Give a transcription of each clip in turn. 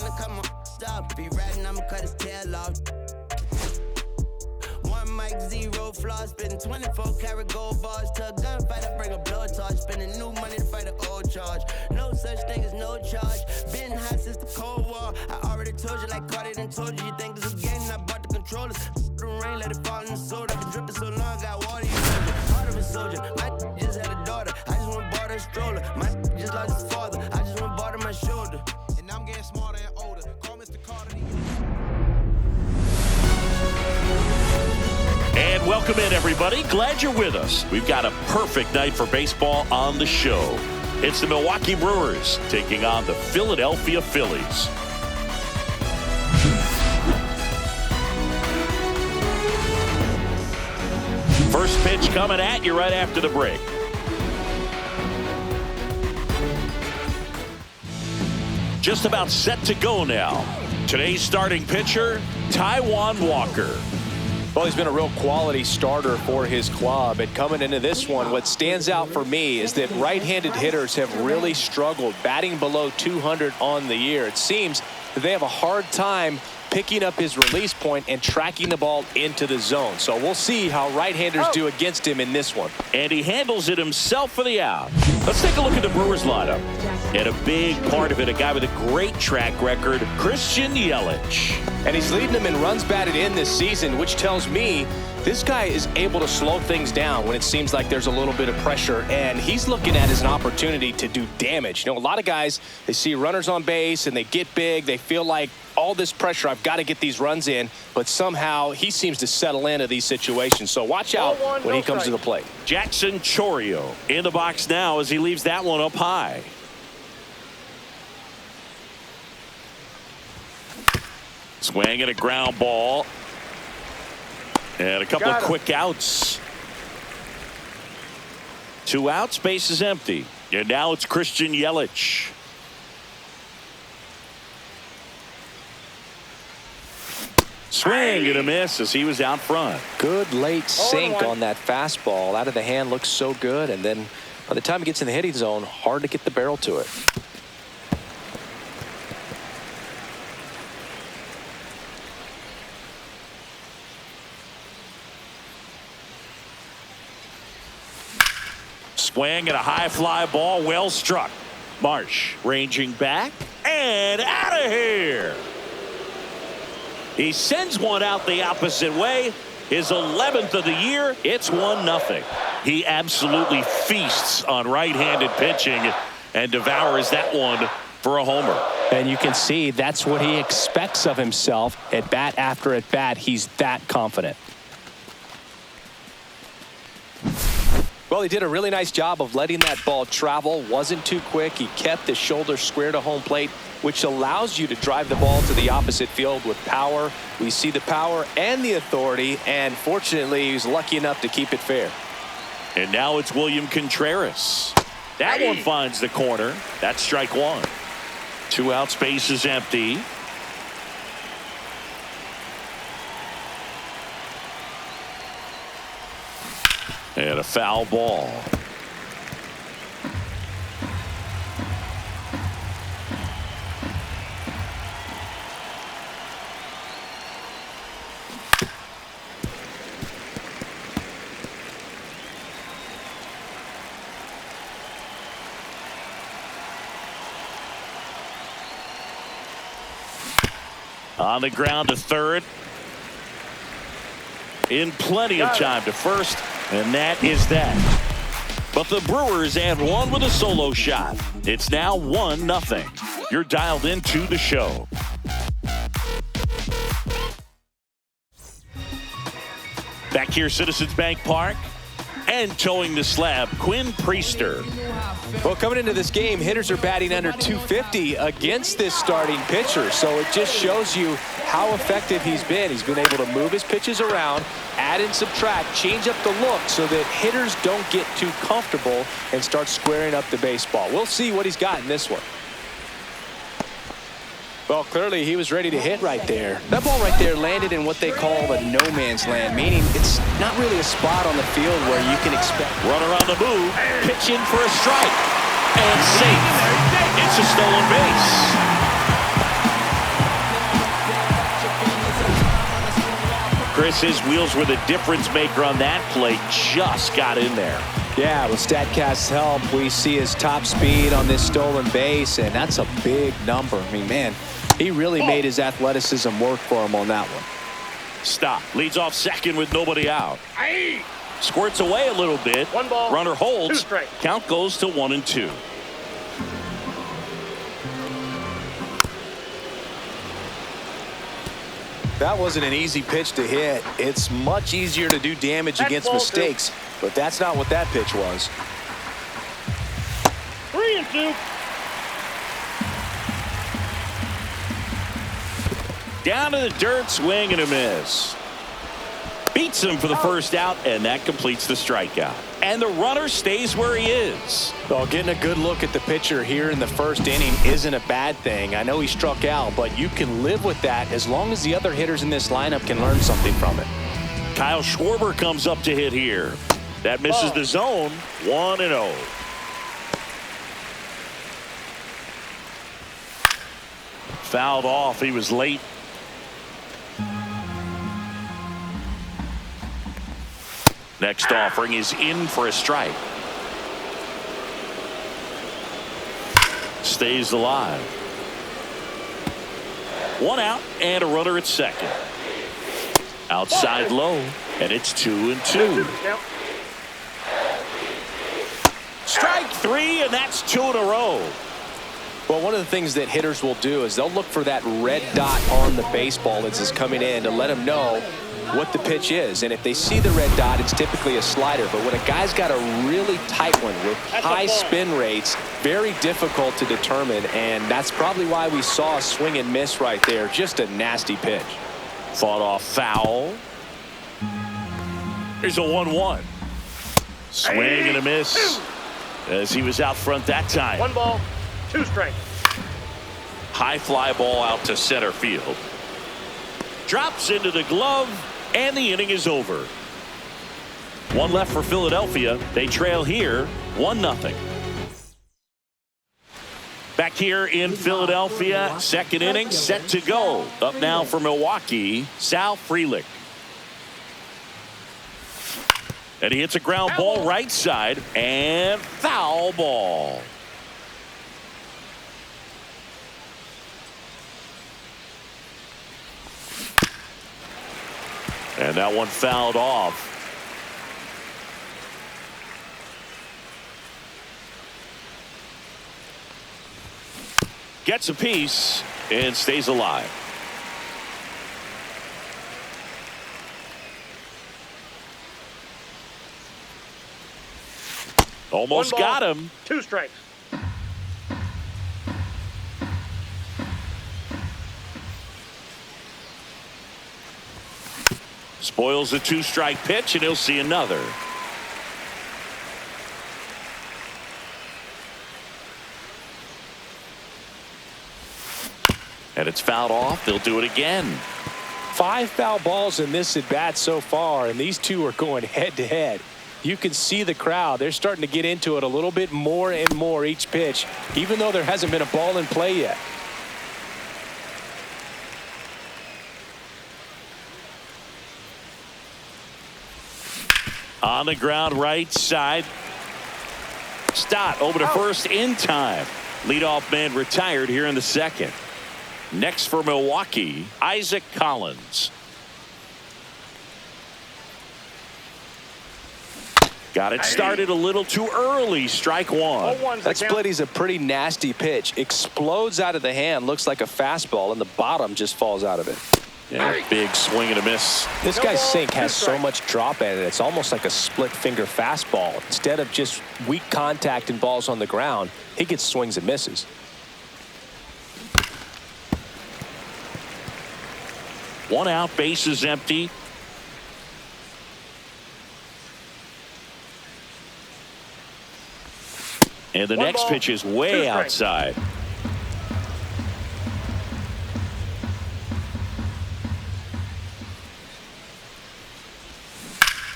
finna cut my up. Be ratting, I'ma cut his tail off. One mic, zero flaws, spitting 24 karat gold bars to a gunfight. I bring a blowtorch, spending new money to fight an old charge. No such thing as no charge. Been hot since the Cold War. I already told you, like Cardi done told you. You think this a game? I bought the controllers. The rain, let it fall in the soda. I've been dripping so long, I got water. You know, heart of a soldier. My just had a daughter. I just went bought her a stroller. My just lost his father. I just went bought her my shoulder. And I'm getting smarter and older. Call Mr. Carter. And welcome in, everybody. Glad you're with us. We've got a perfect night for baseball on the show. It's the Milwaukee Brewers taking on the Philadelphia Phillies. First pitch coming at you right after the break. Just about set to go now. Today's starting pitcher, Taijuan Walker. Well, he's been a real quality starter for his club. And coming into this one, what stands out for me is that right-handed hitters have really struggled, batting below 200 on the year. It seems that they have a hard time picking up his release point and tracking the ball into the zone. So we'll see how right-handers do against him in this one. And he handles it himself for the out. Let's take a look at the Brewers lineup. And a big part of it, a guy with a great track record, Christian Yelich. And he's leading them in runs batted in this season, which tells me this guy is able to slow things down when it seems like there's a little bit of pressure, and he's looking at it as an opportunity to do damage. You know, a lot of guys, they see runners on base and they get big. They feel like all this pressure, I've got to get these runs in, but somehow he seems to settle into these situations. So watch out when he comes to the plate. Jackson Chourio in the box now as he leaves that one up high. Swing and a ground ball. And a couple of quick outs. 2 outs, base is empty. And now it's Christian Yelich. Swing and a miss as he was out front. Good late sink on that fastball. Out of the hand, looks so good. And then by the time he gets in the hitting zone, hard to get the barrel to it. Swing and a high fly ball, well struck. Marsh ranging back and out of here. He sends one out the opposite way. His 11th of the year. It's 1-0. He absolutely feasts on right-handed pitching and devours that one for a homer. And you can see that's what he expects of himself at bat after at bat. He's that confident. Well, he did a really nice job of letting that ball travel. Wasn't too quick. He kept his shoulder square to home plate, which allows you to drive the ball to the opposite field with power. We see the power and the authority, and fortunately, he was lucky enough to keep it fair. And now it's William Contreras. That one finds the corner. That's strike one. 2 outs, base is empty. And a foul ball. On the ground to third. In plenty of time to first. And that is that. But the Brewers add one with a solo shot. It's now 1-0. You're dialed into the show. Back here, Citizens Bank Park. And towing the slab, Quinn Priester. Well, coming into this game, hitters are batting under 250 against this starting pitcher. So it just shows you how effective he's been. He's been able to move his pitches around, add and subtract, change up the look so that hitters don't get too comfortable and start squaring up the baseball. We'll see what he's got in this one. Well, clearly he was ready to hit right there. That ball right there landed in what they call the no man's land, meaning it's not really a spot on the field where you can expect. Runner on the move, pitch in for a strike, and safe. It's a stolen base. Chris, his wheels were the difference maker on that play. Just got in there. Yeah, with StatCast's help, we see his top speed on this stolen base, and that's a big number. I mean, man, he really made his athleticism work for him on that one. Stop. Leads off second with nobody out. Squirts away a little bit. 1 ball. Runner holds. 2 strikes. Count goes to 1-2. That wasn't an easy pitch to hit. It's much easier to do damage against mistakes, but that's not what that pitch was. 3-2. Down to the dirt, swing and a miss. Beats him for the first out, and that completes the strikeout. And the runner stays where he is. Well, getting a good look at the pitcher here in the first inning isn't a bad thing. I know he struck out, but you can live with that as long as the other hitters in this lineup can learn something from it. Kyle Schwarber comes up to hit here. That misses the zone. 1-0. Fouled off. He was late. Next offering is in for a strike. Stays alive. 1 out and a runner at second. Outside low, and it's 2-2. Strike 3, and that's 2 in a row. Well, one of the things that hitters will do is they'll look for that red dot on the baseball as it's coming in to let them know what the pitch is. And if they see the red dot, it's typically a slider. But when a guy's got a really tight one with high spin rates, very difficult to determine. And that's probably why we saw a swing and miss right there. Just a nasty pitch. Fought off foul. Here's a 1-1. Swing and a miss as he was out front that time. 1 ball, 2 strikes. High fly ball out to center field. Drops into the glove, and the inning is over. 1 left for Philadelphia. They trail here 1-0. Back here in Philadelphia, second inning set to go. Up now for Milwaukee, Sal Frelick. And he hits a ground ball right side, and foul ball. And that one fouled off. Gets a piece and stays alive. Almost got him. 2 strikes. Spoils the 2-strike pitch, and he'll see another. And it's fouled off. They'll do it again. 5 foul balls in this at bat so far, and these two are going head to head. You can see the crowd. They're starting to get into it a little bit more and more each pitch, even though there hasn't been a ball in play yet. On the ground right side. Stott over to first in time. Leadoff man retired here in the second. Next for Milwaukee, Isaac Collins. Got it started a little too early. Strike 1. That split is a pretty nasty pitch. Explodes out of the hand. Looks like a fastball, and the bottom just falls out of it. Yeah, big swing and a miss. This guy's sink has so much drop in it. It's almost like a split finger fastball. Instead of just weak contact and balls on the ground, he gets swings and misses. One out, base is empty. And the next pitch is way outside.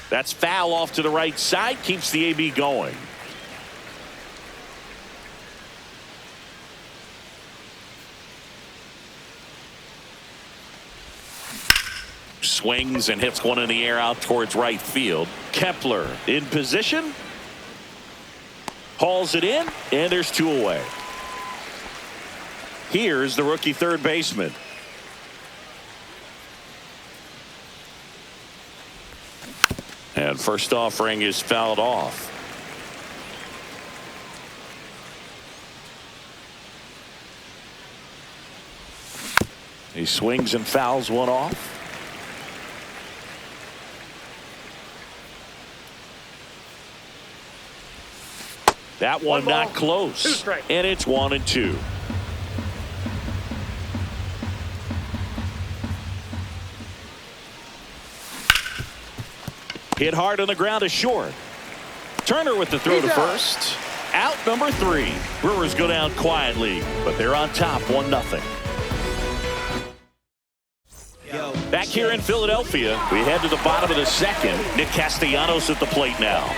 That's foul off to the right side, keeps the AB going. swings and hits one in the air out towards right field. Kepler in position. Hauls it in, and there's 2 away. Here's the rookie third baseman. And first offering is fouled off. He swings and fouls one off. That one not close. And it's 1-2. Hit hard on the ground to short. Turner with the throw to first. Out number 3. Brewers go down quietly, but they're on top 1-0. Back here in Philadelphia, we head to the bottom of the second. Nick Castellanos at the plate now.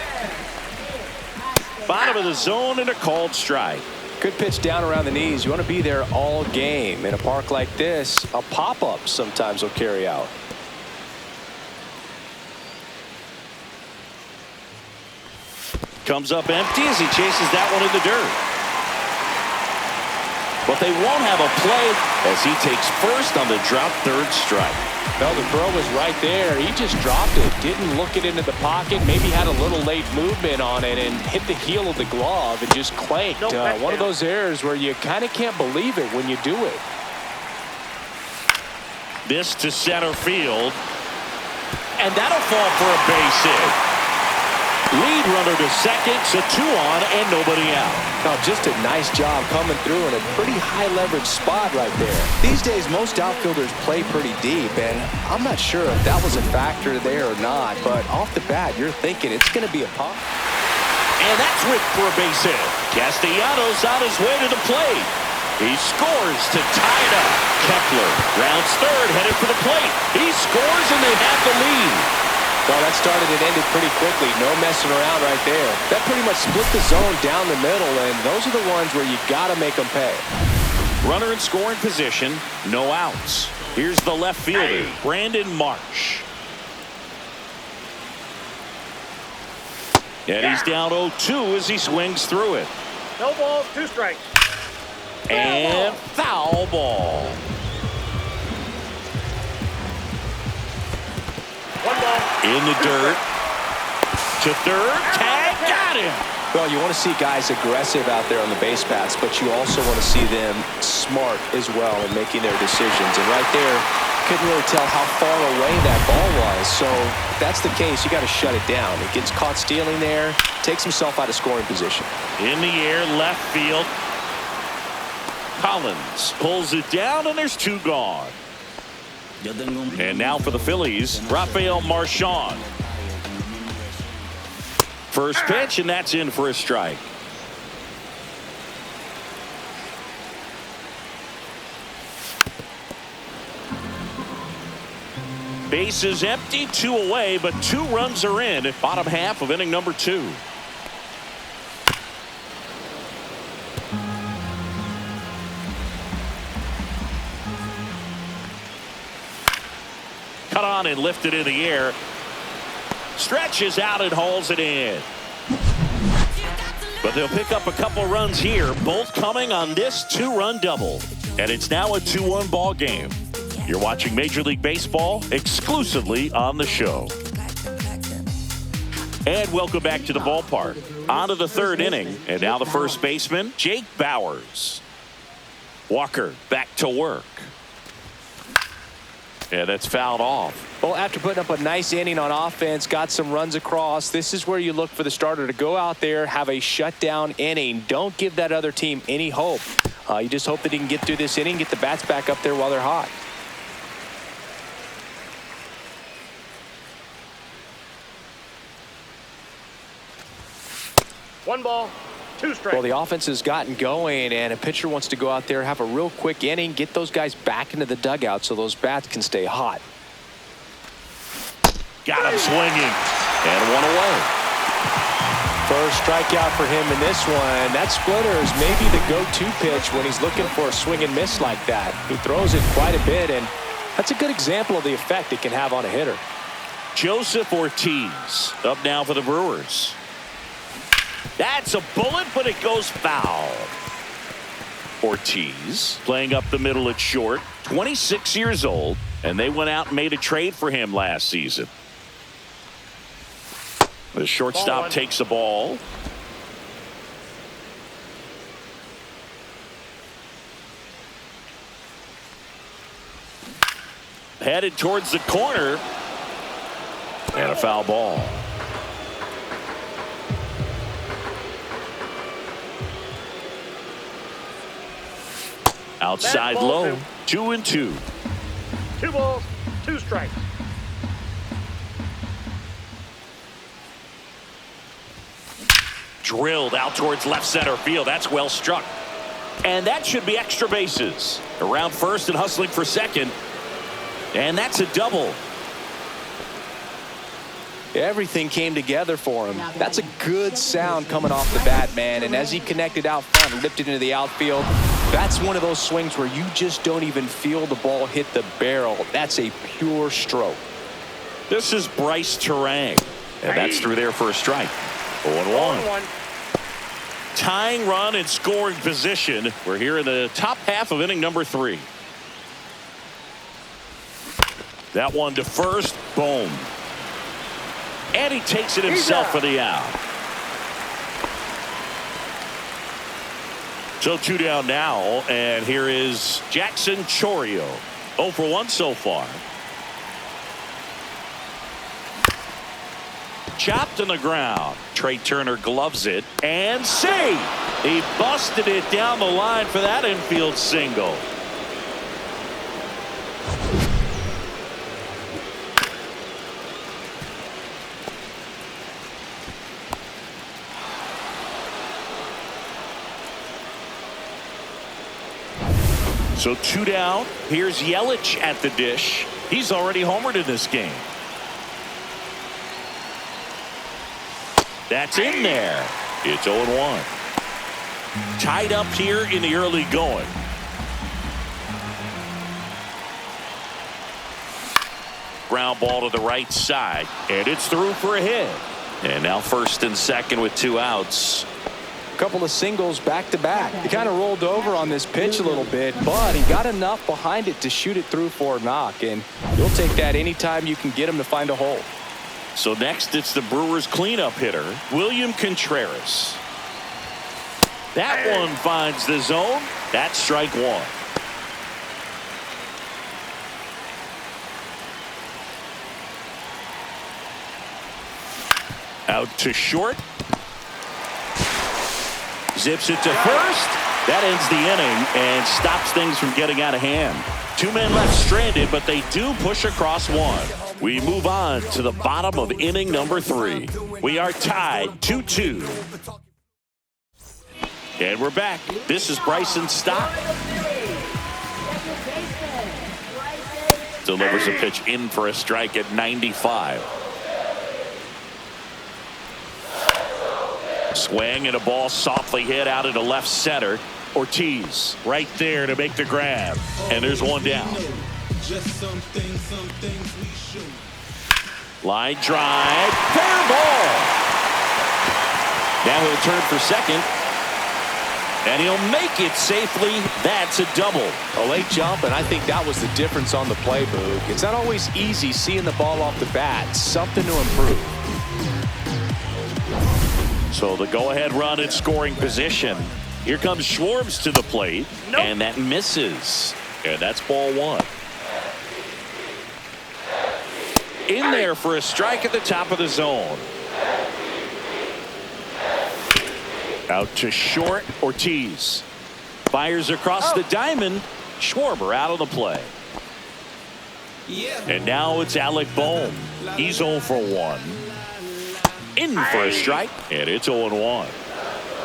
Bottom of the zone and a called strike. Good pitch down around the knees. You want to be there all game. In a park like this, a pop-up sometimes will carry out. Comes up empty as he chases that one in the dirt. But they won't have a play as he takes first on the drop third strike. Well, the throw was right there. He just dropped it. Didn't look it into the pocket. Maybe had a little late movement on it and hit the heel of the glove and just clanked. One of those errors where you kind of can't believe it when you do it. This to center field. And that'll fall for a base hit. Lead runner to second, so 2 on and nobody out. Oh, just a nice job coming through in a pretty high leverage spot right there. These days, most outfielders play pretty deep, and I'm not sure if that was a factor there or not, but off the bat, you're thinking it's going to be a pop. And that's ripped for a base hit. Castellanos on his way to the plate. He scores to tie it up. Kepler rounds third, headed for the plate. He scores, and they have the lead. Well, that started and ended pretty quickly. No messing around right there. That pretty much split the zone down the middle, and those are the ones where you got to make them pay. Runner in scoring position, no outs. Here's the left fielder, Brandon Marsh. And he's down 0-2 as he swings through it. No balls, 2 strikes. And foul ball. 1 ball. In the dirt. To third. Tag. Got him. Well, you want to see guys aggressive out there on the base paths, but you also want to see them smart as well in making their decisions. And right there, couldn't really tell how far away that ball was. So if that's the case, you got to shut it down. He gets caught stealing there, takes himself out of scoring position. In the air, left field. Collins pulls it down, and there's 2 gone. And now for the Phillies, Rafael Marchand. First pitch, and that's in for a strike. Base is empty, 2 away, but 2 runs are in. Bottom half of inning number 2. Cut on and lifted in the air. Stretches out and hauls it in. But they'll pick up a couple runs here, both coming on this 2-run double. And it's now a 2-1 ball game. You're watching Major League Baseball exclusively on the show. And welcome back to the ballpark. On to the 3rd inning. And now the first baseman, Jake Bauers. Walker back to work. Yeah, that's fouled off. Well, after putting up a nice inning on offense, got some runs across, this is where you look for the starter to go out there, have a shutdown inning. Don't give that other team any hope. You just hope that he can get through this inning, get the bats back up there while they're hot. One ball, 2 strikes. Well, the offense has gotten going, and a pitcher wants to go out there, have a real quick inning, get those guys back into the dugout so those bats can stay hot. Got him swinging, and 1 away. First strikeout for him in this one. That splitter is maybe the go-to pitch when he's looking for a swing and miss like that. He throws it quite a bit, and That's a good example of the effect it can have on a hitter. Joseph Ortiz up now for the Brewers. That's a bullet, but it goes foul. Ortiz playing up the middle at short, 26 years old, and they went out and made a trade for him last season. The shortstop takes the ball. Headed towards the corner. And a foul ball. Outside low. 2-2. 2 balls, 2 strikes. Drilled out towards left center field. That's well struck. And that should be extra bases. Around first and hustling for second. And that's a double. Everything came together for him. That's a good sound coming off the bat, man. And as he connected out front, ripped it into the outfield, that's one of those swings where you just don't even feel the ball hit the barrel. That's a pure stroke. This is Bryce Terang. And that's through there for a strike. 0-1. Tying run in scoring position. We're here in the top half of inning number 3. That one to first. Boom. And he takes it himself for the out. So 2 down now, and here is Jackson Chourio. 0 for 1 so far. Chopped on the ground. Trey Turner gloves it and see. He busted it down the line for that infield single. So 2 down. Here's Yelich at the dish. He's already homered in this game. That's in there. It's 0-1. Tied up here in the early going. Ground ball to the right side. And it's through for a hit. And now first and second with 2 outs. Couple of singles back-to-back. He kind of rolled over on this pitch a little bit, but he got enough behind it to shoot it through for a knock, and you'll take that anytime you can get him to find a hole. So next it's the Brewers cleanup hitter, William Contreras. That one finds the zone. That's strike 1. Out to short. Zips it to first. That ends the inning and stops things from getting out of hand. 2 men left stranded, but they do push across 1. We move on to the bottom of inning number 3. We are tied 2-2. And we're back. This is Bryson Stott. Delivers a pitch in for a strike at 95. Swing and a ball softly hit out into left center. Ortiz right there to make the grab. And there's 1 down. Line drive. Fair ball. Now he'll turn for second. And he'll make it safely. That's a double. A late jump, and I think that was the difference on the play, Boog. It's not always easy seeing the ball off the bat. Something to improve. So the go-ahead run in scoring position. Here comes Schwartz to the plate. Nope. And that misses. And that's ball 1. In there for a strike at the top of the zone. Out to short. Ortiz fires across the diamond. Schwarber out of the play. And now it's Alec Bohm. He's 0 for 1. In for a strike, and it's 0-1.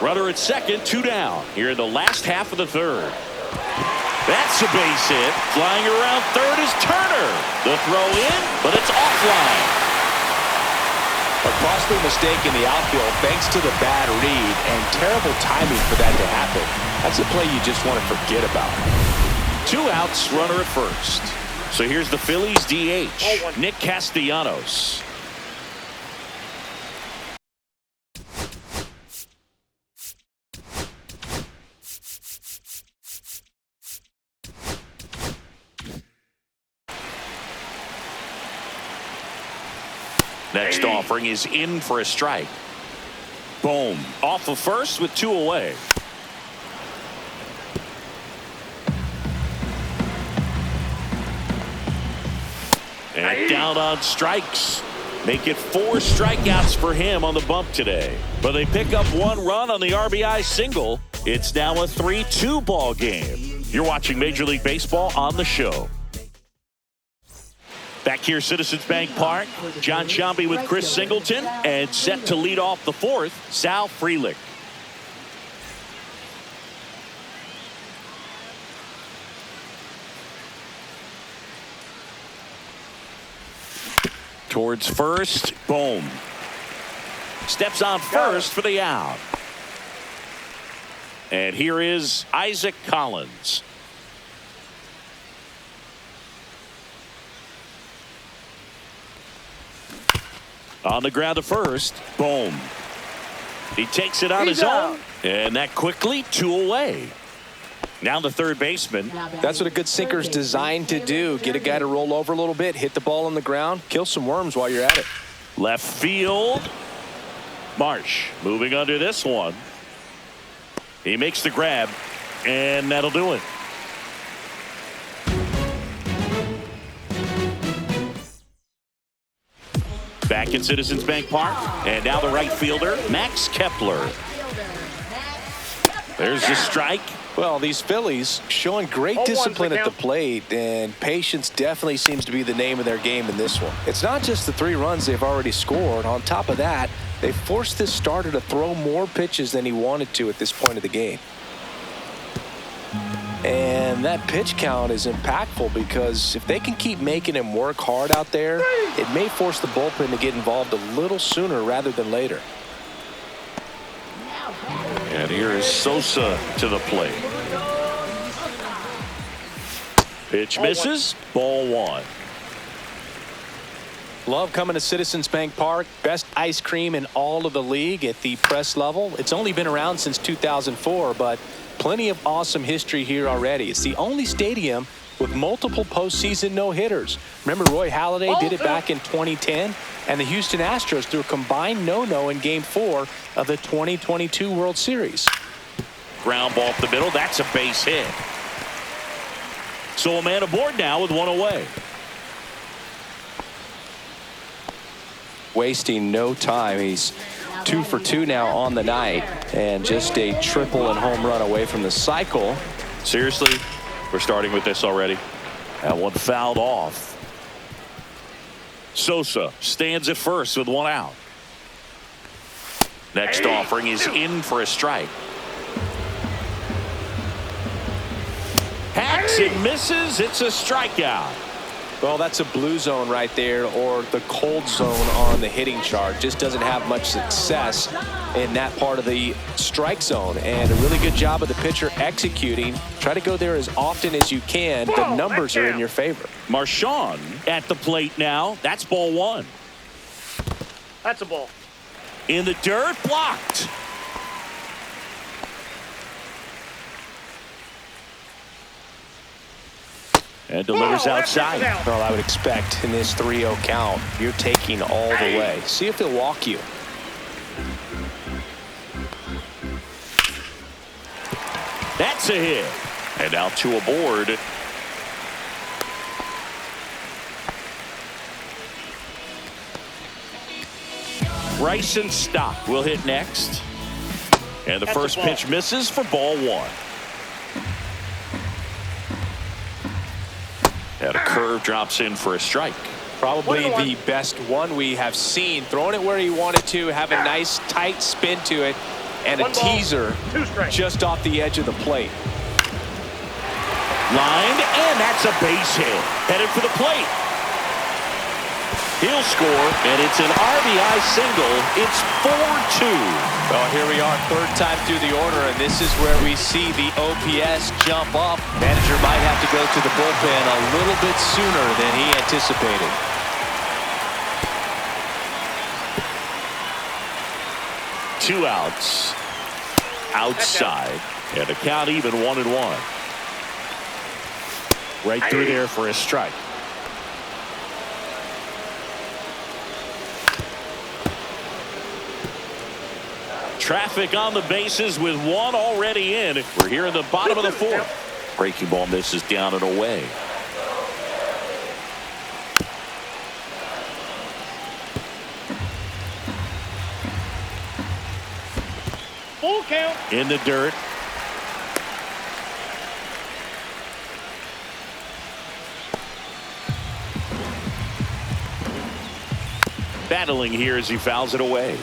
Runner at second, 2 down. Here in the last half of the 3rd. That's a base hit. Flying around third is Turner. The throw in, but it's offline. A costly mistake in the outfield thanks to the bad read and terrible timing for that to happen. That's a play you just want to forget about. 2 outs, runner at first. So here's the Phillies DH, Nick Castellanos. Next offering is in for a strike. Boom. Off of first with 2 away. And down on strikes. Make it 4 strikeouts for him on the bump today. But they pick up 1 run on the RBI single. It's now a 3-2 ball game. You're watching Major League Baseball on the show. Back here, Citizens Bank Park, John Sciambi with Chris Singleton, and set to lead off the 4th, Sal Frelick. Towards first, boom. Steps on first for the out. And here is Isaac Collins. On the ground to first. Boom. He takes it on his own. And that quickly 2 away. Now the third baseman. That's what a good sinker's designed to do. Get a guy to roll over a little bit, hit the ball on the ground, kill some worms while you're at it. Left field. Marsh moving under this one. He makes the grab, and that'll do it. Back in Citizens Bank Park, and now the right fielder, Max Kepler. There's the strike. Well, these Phillies showing great discipline at the plate, and patience definitely seems to be the name of their game in this one. It's not just the 3 runs they've already scored. On top of that, they forced this starter to throw more pitches than he wanted to at this point of the game. And that pitch count is impactful because if they can keep making him work hard out there, it may force the bullpen to get involved a little sooner rather than later. And here is Sosa to the plate. Pitch misses. Ball 1. Love coming to Citizens Bank Park. Best ice cream in all of the league at the press level. It's only been around since 2004, but plenty of awesome history here already. It's the only stadium with multiple postseason no-hitters. Remember Roy Halladay did it back in 2010, and the Houston Astros threw a combined no-no in Game 4 of the 2022 World Series. Ground ball up the middle. That's a base hit. So a man aboard now with 1 away. Wasting no time. He's 2 for 2 now on the night, and just a triple and home run away from the cycle. Seriously, we're starting with this already. That one fouled off. Sosa stands at first with 1 out. Next offering is in for a strike. Hacks and misses. It's a strikeout. Well, that's a blue zone right there, or the cold zone on the hitting chart. Just doesn't have much success in that part of the strike zone, and a really good job of the pitcher executing. Try to go there as often as you can. The numbers are in your favor. Marchand at the plate now. That's ball 1. That's a ball. In the dirt, blocked. And delivers outside. Well, I would expect in this 3-0 count, you're taking all the way. See if he'll walk you. That's a hit. And now 2 aboard. Bryson Stock will hit next. And the first pitch misses for ball 1. And a curve drops in for a strike. Probably the best one we have seen. Throwing it where he wanted to, have a nice tight spin to it, and a teaser just off the edge of the plate. Lined, and that's a base hit. Headed for the plate. He'll score, and it's an RBI single. It's 4-2. Well, here we are, third time through the order, and this is where we see the OPS jump up. Manager might have to go to the bullpen a little bit sooner than he anticipated. Two outs. Outside. And the count even 1-1. Right through there for a strike. Traffic on the bases with one already in. We're here in the bottom of the fourth. Breaking ball misses down and away. Full count. In the dirt. Battling here as he fouls it away.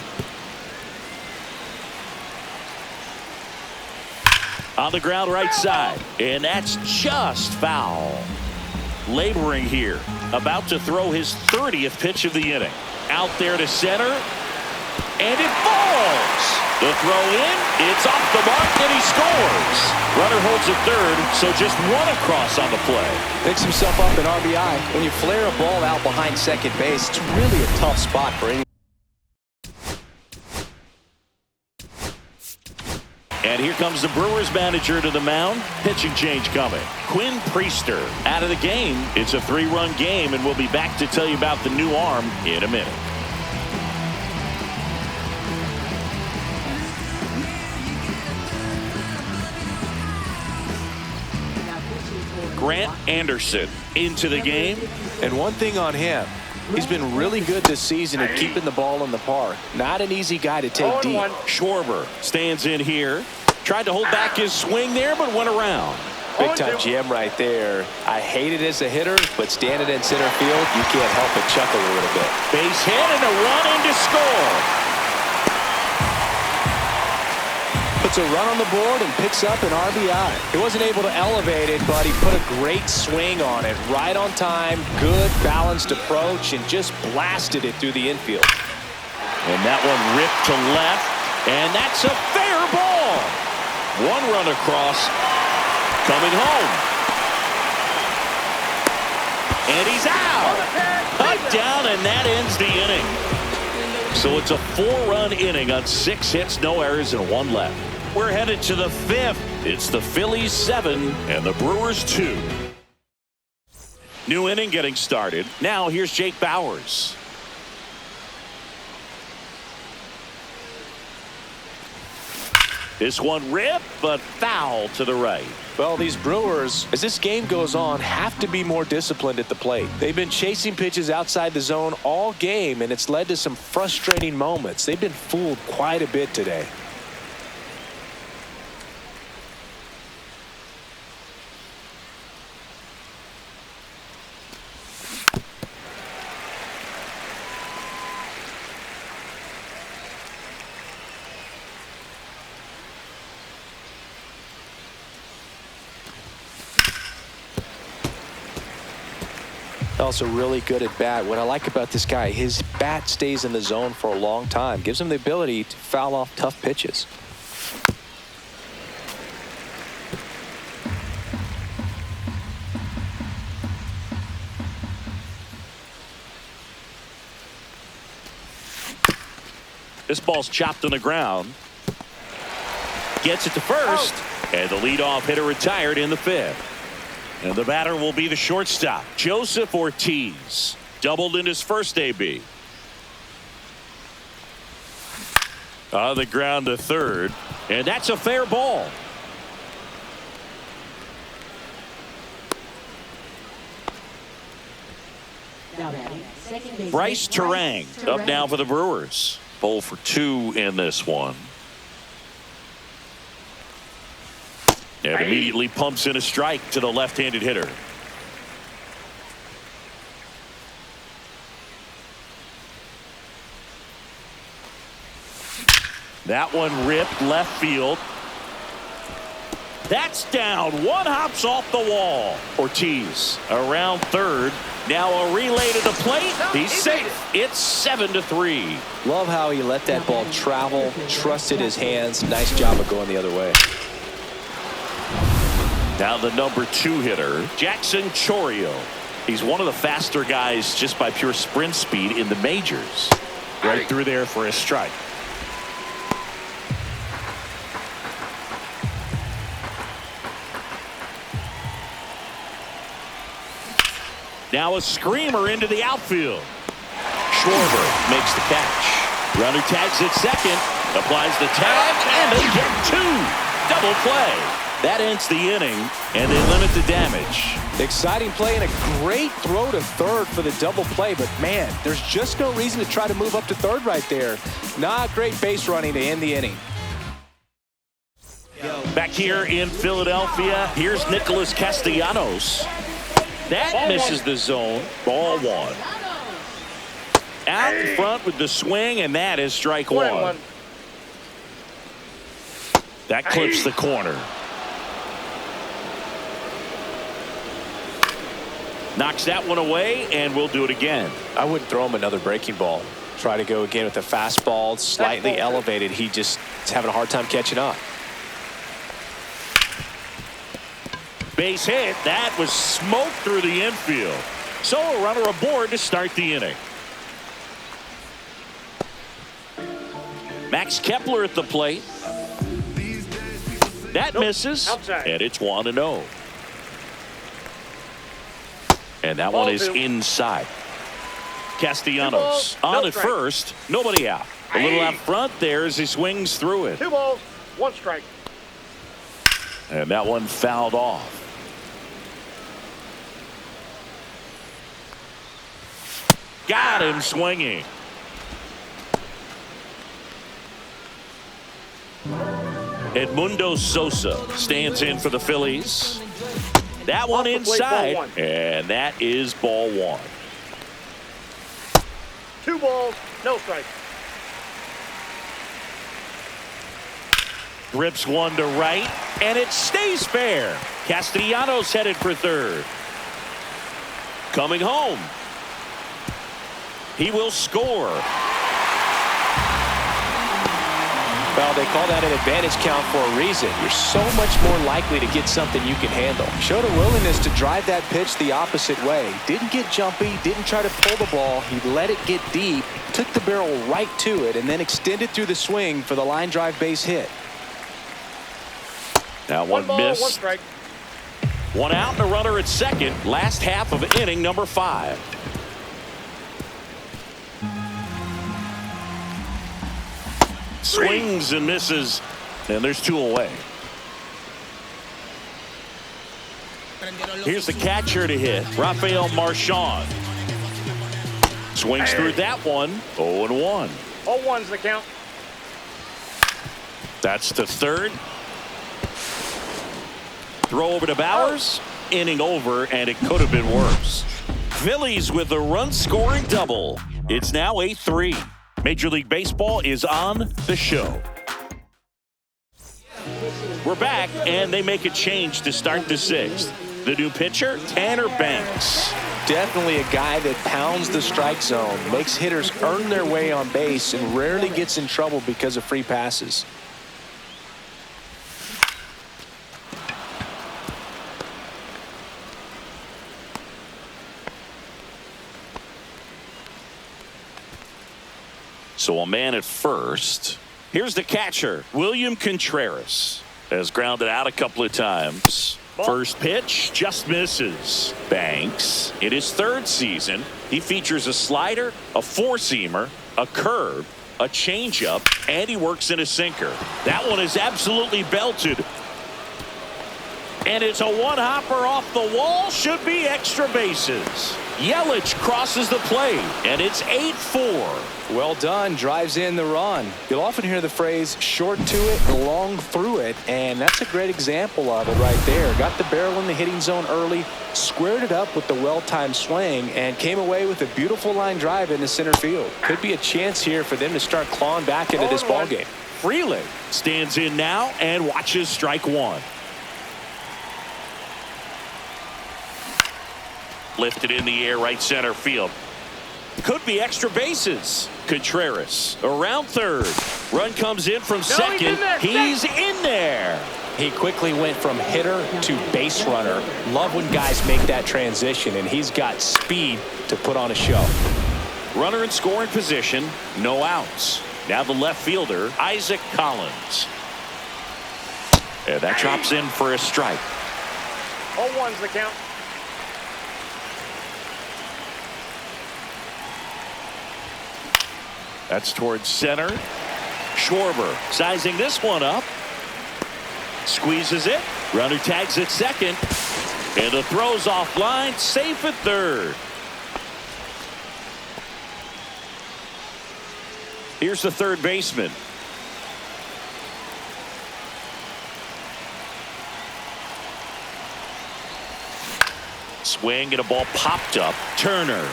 On the ground right side, and that's just foul. Laboring here, about to throw his 30th pitch of the inning. Out there to center, and it falls. The throw in, it's off the mark, and he scores. Runner holds at third, so just one across on the play. Picks himself up an RBI. When you flare a ball out behind second base, it's really a tough spot for any. And here comes the Brewers manager to the mound. Pitching change coming. Quinn Priester out of the game. It's a 3-run game, and we'll be back to tell you about the new arm in a minute. Grant Anderson into the game. And one thing on him, he's been really good this season at keeping the ball in the park. Not an easy guy to take deep. Schwarber stands in here. Tried to hold back his swing there, but went around. Big time jam right there. I hate it as a hitter, but standing in center field, you can't help but chuckle a little bit. Base hit and a run in to score. Puts a run on the board and picks up an RBI. He wasn't able to elevate it, but he put a great swing on it. Right on time, good balanced approach, and just blasted it through the infield. And that one ripped to left, and that's a fair ball. One run across, coming home. And he's out. Cut down, and that ends the inning. So it's a 4-run inning on 6 hits, no errors, and 1 left. We're headed to the 5th. It's the Phillies 7 and the Brewers 2. New inning getting started. Now here's Jake Bauers. This one ripped, but foul to the right. Well, these Brewers, as this game goes on, have to be more disciplined at the plate. They've been chasing pitches outside the zone all game, and it's led to some frustrating moments. They've been fooled quite a bit today. Also really good at bat. What I like about this guy, his bat stays in the zone for a long time. Gives him the ability to foul off tough pitches. This ball's chopped on the ground. Gets it to first. And the leadoff hitter retired in the 5th. And the batter will be the shortstop, Joseph Ortiz. Doubled in his first AB. On the ground to third. And that's a fair ball. Bryce Terang up now for the Brewers. 0 for 2 in this one. And immediately pumps in a strike to the left-handed hitter. That one ripped left field. That's down. One hops off the wall. Ortiz around third. Now a relay to the plate. He's safe. It's 7-3. Love how he let that ball travel, trusted his hands. Nice job of going the other way. Now the number 2 hitter, Jackson Chourio. He's one of the faster guys just by pure sprint speed in the majors. Right through there for a strike. Now a screamer into the outfield. Schwarber makes the catch. Runner tags at second, applies the tag, and they get 2. Double play. That ends the inning, and they limit the damage. Exciting play and a great throw to third for the double play, but man, there's just no reason to try to move up to third right there. Not great base running to end the inning. Back here in Philadelphia, here's Nicholas Castellanos. That misses the zone. Ball 1. Out in front with the swing, and that is strike 1. That clips the corner. Knocks that one away, and we'll do it again. I wouldn't throw him another breaking ball. Try to go again with a fastball, slightly elevated. He just is having a hard time catching up. Base hit. That was smoke through the infield. So a runner aboard to start the inning. Max Kepler at the plate. That misses. Outside. And it's 1-0. And that one is inside. Castellanos on at first. Nobody out. A little out front there as he swings through it. 2 balls, 1 strike. And that one fouled off. Got him swinging. Edmundo Sosa stands in for the Phillies. That one inside, and that is ball 1. 2 balls, no strike. Rips one to right, and it stays fair. Castellanos headed for third. Coming home. He will score. Well, they call that an advantage count for a reason. You're so much more likely to get something you can handle. Showed a willingness to drive that pitch the opposite way. Didn't get jumpy, didn't try to pull the ball. He let it get deep, took the barrel right to it, and then extended through the swing for the line drive base hit. That one missed. 1 strike. 1 out and a runner at second. Last half of inning number 5. Swings and misses, and there's 2 away. Here's the catcher to hit, Rafael Marchand. Swings through that one, 0-1. 0-1's the count. That's to third. Throw over to Bowers. Inning over, and it could have been worse. Phillies with a run-scoring double. It's now 8-3. Major League Baseball is on the show. We're back, and they make a change to start the 6th. The new pitcher, Tanner Banks. Definitely a guy that pounds the strike zone, makes hitters earn their way on base, and rarely gets in trouble because of free passes. So a man at first. Here's the catcher, William Contreras. Has grounded out a couple of times. First pitch just misses. Banks, in his 3rd season, he features a slider, a 4-seamer, a curve, a changeup, and he works in a sinker. That one is absolutely belted. And it's a one-hopper off the wall. Should be extra bases. Yelich crosses the plate, and it's 8-4. Well done. Drives in the run. You'll often hear the phrase short to it, long through it, and that's a great example of it right there. Got the barrel in the hitting zone early, squared it up with the well-timed swing, and came away with a beautiful line drive into center field. Could be a chance here for them to start clawing back into this ballgame. Freeland stands in now and watches strike 1. Lifted in the air, right center field. Could be extra bases. Contreras around third. Run comes in from second. He's in there. He quickly went from hitter to base runner. Love when guys make that transition, and he's got speed to put on a show. Runner in scoring position, no outs. Now the left fielder, Isaac Collins. And that drops in for a strike. 0-1's the count. That's towards center. Schwarber sizing this one up. Squeezes it. Runner tags at second. And the throw's offline. Safe at third. Here's the third baseman. Swing and a ball popped up. Turner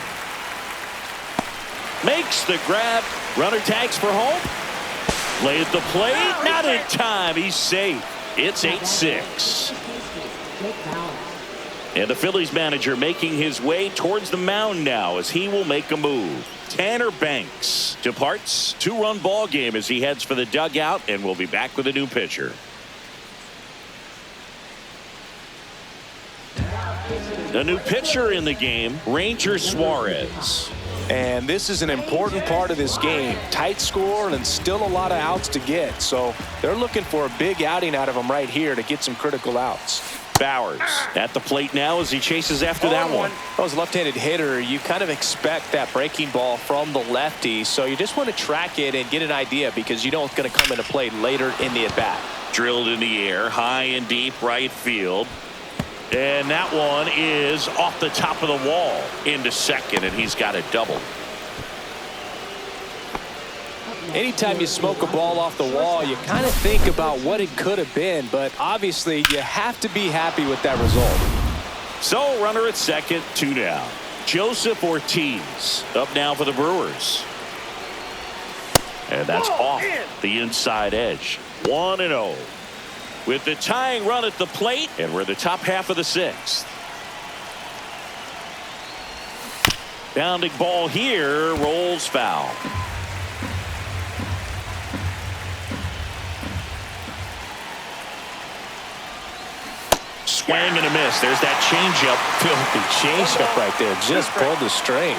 makes the grab. Runner tags for home. Lay at the plate. Not in time. He's safe. It's 8-6. And the Phillies manager making his way towards the mound now as he will make a move. Tanner Banks departs. 2-run ball game as he heads for the dugout, and we'll be back with a new pitcher. The new pitcher in the game, Ranger Suarez. And this is an important part of this game. Tight score and still a lot of outs to get. So they're looking for a big outing out of him right here to get some critical outs. Bowers at the plate now as he chases after that one. Well, as a left-handed hitter, you kind of expect that breaking ball from the lefty. So you just want to track it and get an idea because you know it's going to come into play later in the at-bat. Drilled in the air, high and deep right field. And that one is off the top of the wall into second, and he's got a double. Anytime you smoke a ball off the wall, you kind of think about what it could have been, but obviously you have to be happy with that result. So runner at second, 2 down. Joseph Ortiz up now for the Brewers. And that's off the inside edge. 1-0. With the tying run at the plate, and we're in the top half of the 6th. Bounding ball here, rolls foul. Swing and a miss. There's that changeup. Filthy changeup right there. Just pulled the string.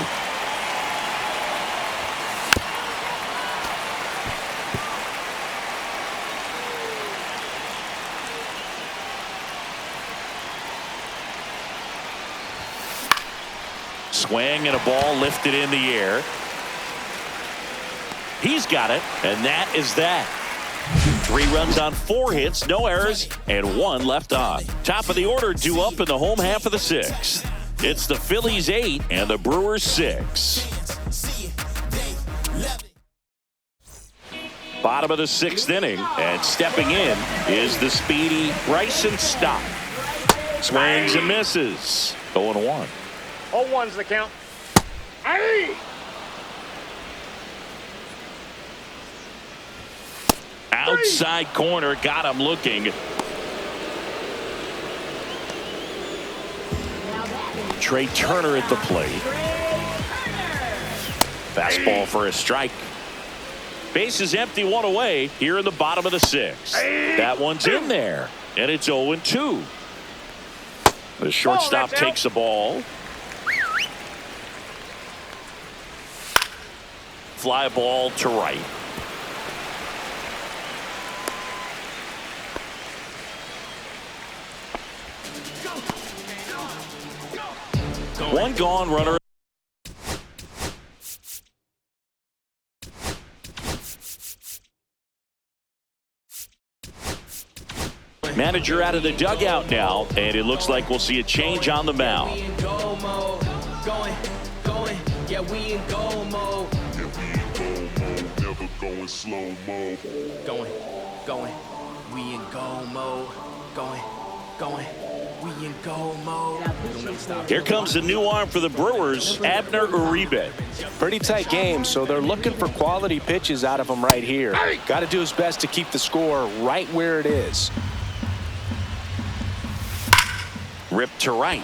Swing and a ball lifted in the air. He's got it, and that is that. 3 runs on 4 hits, no errors, and 1 left on. Top of the order due up in the home half of the 6th. It's the Phillies 8 and the Brewers 6. Bottom of the 6th inning, and stepping in is the speedy Bryson Stott. Swings and misses. 0-1. 0-1's the count. Hey! Outside corner, got him looking. Trey Turner at the plate. Fastball for a strike. Base is empty, 1 away here in the bottom of the 6th. That one's in there, and it's 0-2. The shortstop takes the ball. Fly ball to right. One gone, runner. Manager out of the dugout now, and it looks like we'll see a change on the mound. Yeah, we in go mode. Never going slow mo. Going. We in go mode. Going. We in go mode. Here comes the new arm for the Brewers, Abner Uribe. Pretty tight game, so they're looking for quality pitches out of him right here. Got to do his best to keep the score right where it is. Ripped to right.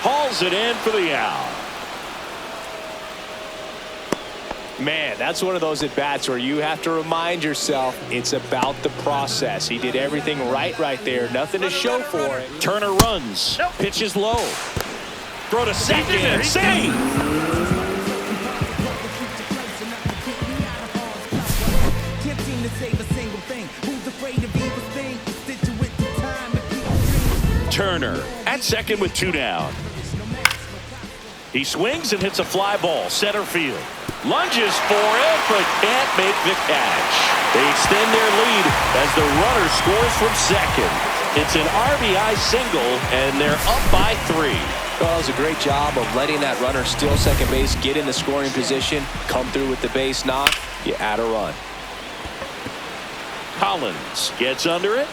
hauls it in for the out. Man, that's one of those at-bats where you have to remind yourself it's about the process. He did everything right there. Nothing to show for it. Turner runs. Pitches low. Throw to second. Save. Turner at second with 2 down. He swings and hits a fly ball center field. Lunges for it, but can't make the catch. They extend their lead as the runner scores from second. It's an RBI single, and they're up by 3. Well, it was a great job of letting that runner steal second base, get in the scoring position, come through with the base knock. You add a run. Collins gets under it,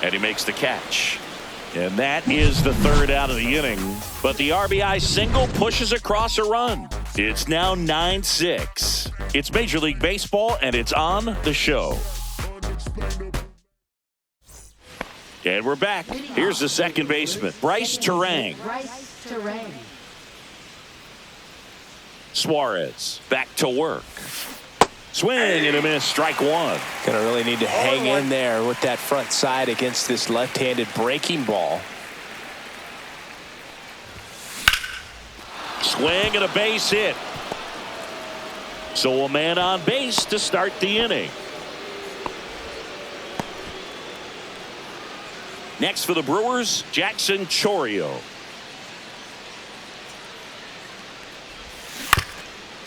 and he makes the catch. And that is the 3rd out of the inning. But the RBI single pushes across a run. It's now 9-6. It's Major League Baseball, and it's on the show. And we're back. Here's the second baseman, Bryce Turang. Suarez back to work. Swing and a miss, strike 1. Gonna really need to hang in there with that front side against this left-handed breaking ball. Swing and a base hit. So a man on base to start the inning. Next for the Brewers, Jackson Chourio.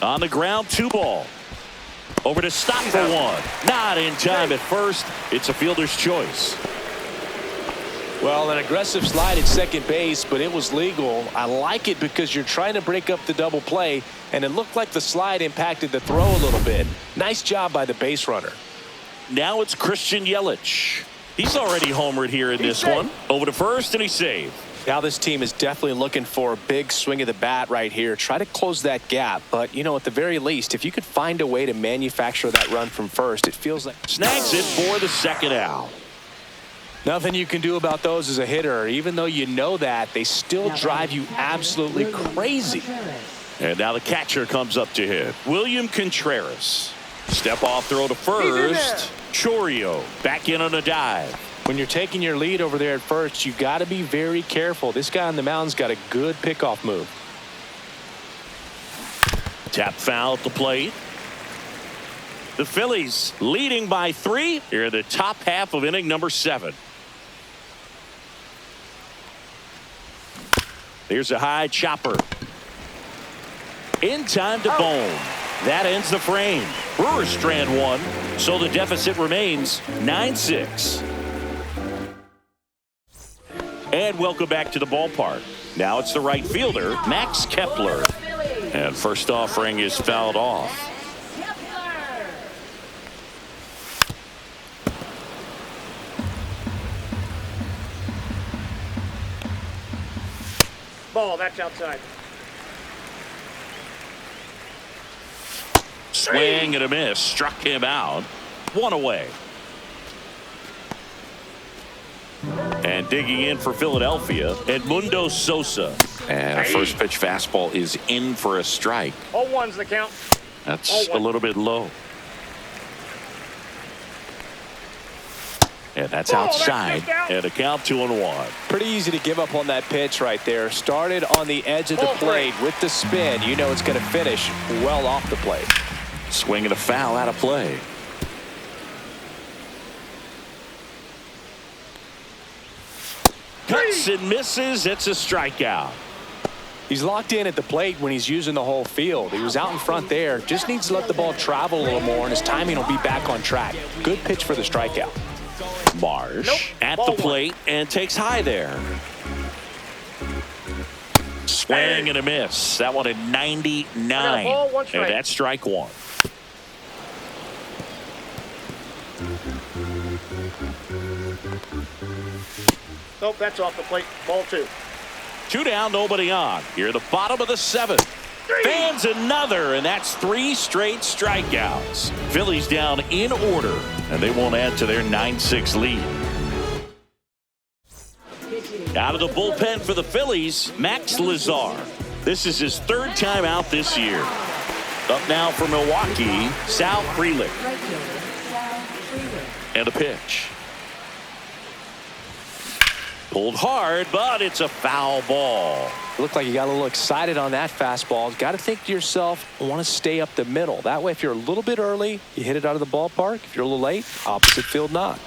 On the ground, 2 ball. Over to stop for 1. Not in time at first. It's a fielder's choice. Well, an aggressive slide at second base, but it was legal. I like it because you're trying to break up the double play, and it looked like the slide impacted the throw a little bit. Nice job by the base runner. Now it's Christian Yelich. He's already homered here in this one. Over to first, and he saved. Now this team is definitely looking for a big swing of the bat right here. Try to close that gap. But, you know, at the very least, if you could find a way to manufacture that run from first, it feels like... Snags it for the 2nd out. Nothing you can do about those as a hitter. Even though you know that, they still drive you absolutely crazy. And now the catcher comes up to hit. William Contreras. Step off throw to first. Chourio back in on a dive. When you're taking your lead over there at first, you've got to be very careful. This guy on the mound's got a good pickoff move. Tap foul at the plate. The Phillies leading by 3 here in the top half of inning number 7. Here's a high chopper. In time to Bone. That ends the frame. Brewers strand 1, so the deficit remains 9-6. And welcome back to the ballpark. Now it's the right fielder, Max Kepler. And first offering is fouled off. Ball, that's outside. Swing and a miss. Struck him out. 1 away. And digging in for Philadelphia, Edmundo Sosa. And a first pitch fastball is in for a strike. 0-1's the count. That's a little bit low. And that's outside. And a count 2-1. Pretty easy to give up on that pitch right there. Started on the edge of the plate with the spin. You know it's going to finish well off the plate. Swing and a foul out of play. Cuts and misses. It's a strikeout. He's locked in at the plate when he's using the whole field. He was out in front there. Just needs to let the ball travel a little more, and his timing will be back on track. Good pitch for the strikeout. Marsh at the plate and takes high there. Swing and a miss. That one at 99. And that's strike 1. Nope, that's off the plate. Ball 2. 2 down, nobody on. Here at the bottom of the 7th. Fans another, and that's 3 straight strikeouts. Phillies down in order, and they won't add to their 9-6 lead. Out of the bullpen for the Phillies, Max Lazar. This is his third time out this year. Up now for Milwaukee, Sal Frelick. And a pitch. Pulled hard, but it's a foul ball. Looked like you got a little excited on that fastball. Got to think to yourself, I want to stay up the middle. That way, if you're a little bit early, you hit it out of the ballpark. If you're a little late, opposite field not.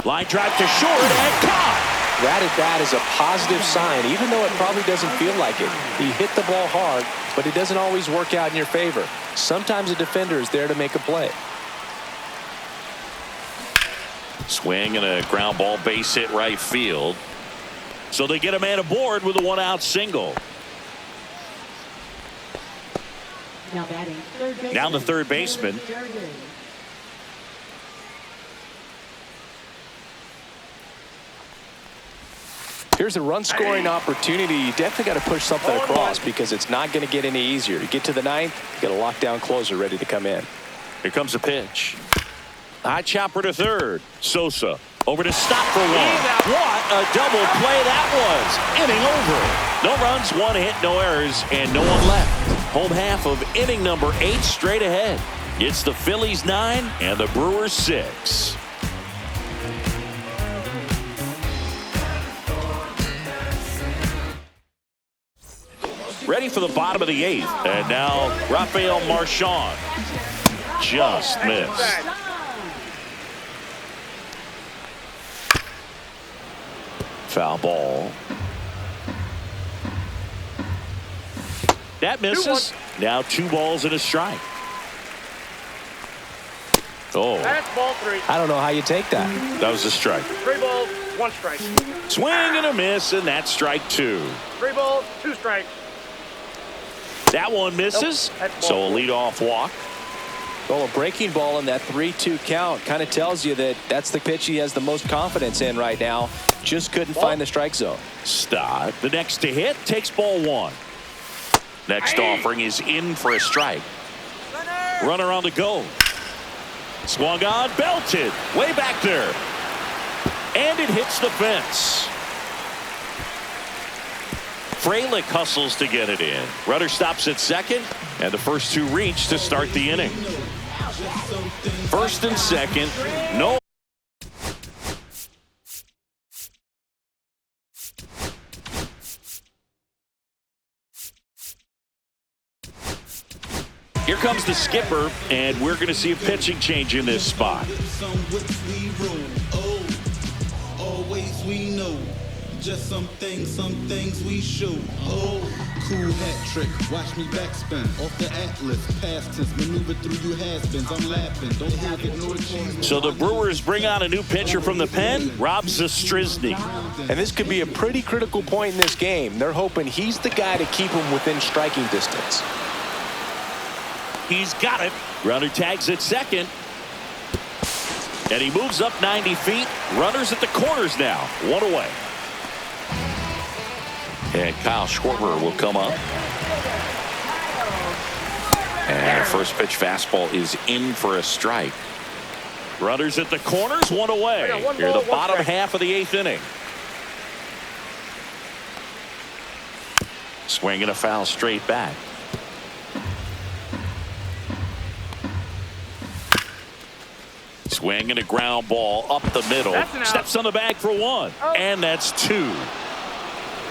Line drive to short and caught. That at bat is a positive sign, even though it probably doesn't feel like it. He hit the ball hard, but it doesn't always work out in your favor. Sometimes a defender is there to make a play. Swing and a ground ball base hit right field. So they get a man aboard with a one-out single. Down the third baseman. Here's a run-scoring opportunity. You definitely got to push something across because it's not going to get any easier. To get to the ninth, you got a lockdown closer ready to come in. Here comes a pitch. High chopper to third. Sosa over to stop for one. What a double play that was. Inning over. No runs, one hit, no errors, and no one left. Home half of inning number 8 straight ahead. It's the Phillies 9 and the Brewers 6. Ready for the bottom of the 8th. And now Rafael Marchand just missed. Foul ball. That misses. Now 2 balls and a strike. Oh. That's ball 3. I don't know how you take that. That was a strike. 3 balls, 1 strike. Swing and a miss, and that's strike 2. 3 balls, 2 strikes. That one misses. Nope. So a leadoff walk. Well, a breaking ball in that 3-2 count kind of tells you that that's the pitch he has the most confidence in right now. Just couldn't find the strike zone. Stop. The next to hit takes ball 1. Next offering is in for a strike. Runner on the go. Swung on, belted. Way back there. And it hits the fence. Frelick hustles to get it in. Runner stops at second, and the first 2 reach to start the inning. First and second, no. Here comes the skipper, and we're going to see a pitching change in this spot. Always we know. Just some things we show. Oh, cool hat trick. Watch me backspin off the atlas. Past tense maneuver through you has-beens. I'm laughing. Don't hear get no achievement. So the Brewers bring on a new pitcher from the pen, Rob Zastryzny. And this could be a pretty critical point in this game. They're hoping he's the guy to keep him within striking distance. He's got it. Runner tags at second. And he moves up 90 feet. Runners at the corners now. 1 away. And Kyle Schwarber will come up. And the first pitch fastball is in for a strike. Runners at the corners, 1 away. Here the bottom half of the 8th inning. Swing and a foul straight back. Swing and a ground ball up the middle. Steps on the bag for 1. And that's 2.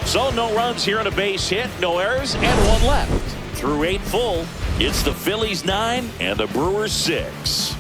So no runs here on a base hit, no errors, and 1 left. Through 8 full, it's the Phillies 9 and the Brewers 6.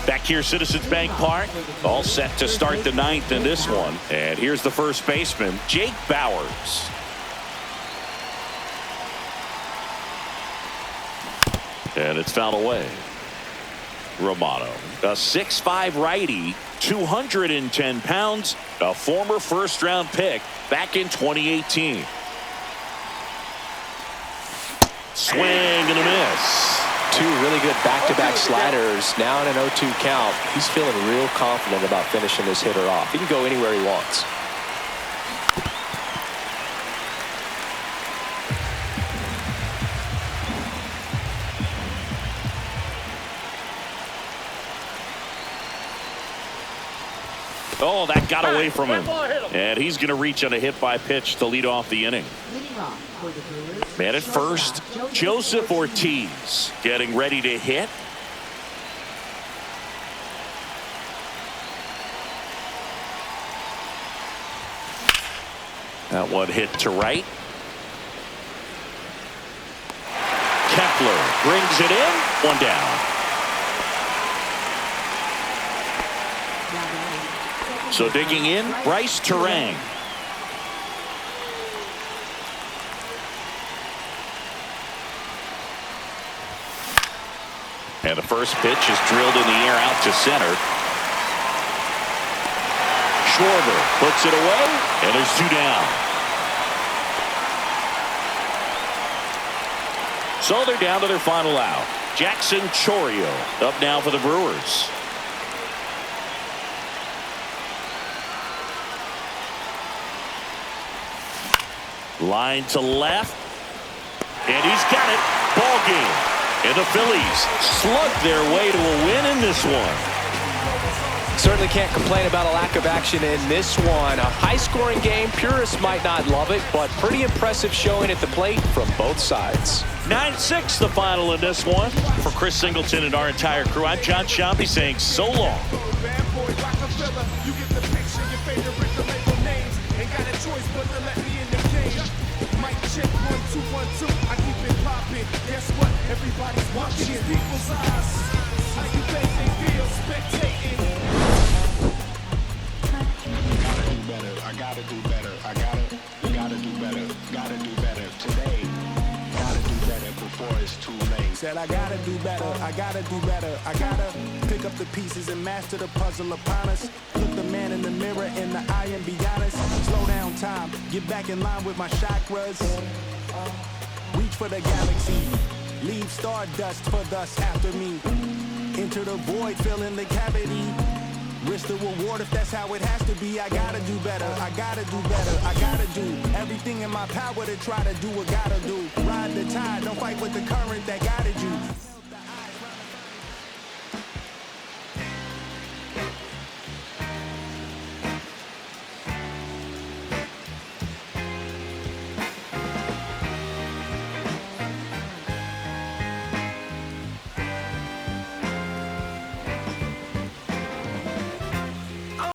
Back here, Citizens Bank Park, all set to start the 9th in this one. And here's the first baseman, Jake Bauers. And it's fouled away. Romano, a 6'5" righty, 210 pounds, a former first-round pick back in 2018. Swing and a miss. 2 really good back-to-back sliders. Now in an 0-2 count, he's feeling real confident about finishing this hitter off. He can go anywhere he wants. Oh, that got away from him. And he's going to reach on a hit by pitch to lead off the inning. Man at first, Joseph Ortiz getting ready to hit. That one hit to right. Kepler brings it in. One down. So digging in, Bryce Terang. And the first pitch is drilled in the air out to center. Schwarber puts it away, and there's 2 down. So they're down to their final out. Jackson Chourio up now for the Brewers. Line to left, and he's got it. Ball game. And the Phillies slug their way to a win in this one. Certainly can't complain about a lack of action in this one. A high-scoring game. Purists might not love it, but pretty impressive showing at the plate from both sides. 9-6 the final in this one. For Chris Singleton and our entire crew, I'm John Shampi saying so long. Check 1, 2, 1, 2. I keep it popping. Guess what? Everybody's watching. People's eyes. How you think they feel? Spectating. Gotta do better. I gotta do better. I gotta do better. Gotta do better today. Gotta do better before it's too late. Said I gotta do better. I gotta do better. I gotta pick up the pieces and master the puzzle upon us. Look the man in the mirror in the eye and be honest. Slow down time. Get back in line with my chakras. Reach for the galaxy. Leave stardust for thus after me. Enter the void, fill in the cavity. Risk the reward if that's how it has to be. I gotta do better. I gotta do better. I gotta do everything in my power to try to do what gotta do. Ride the tide. Don't fight with the current that guided you.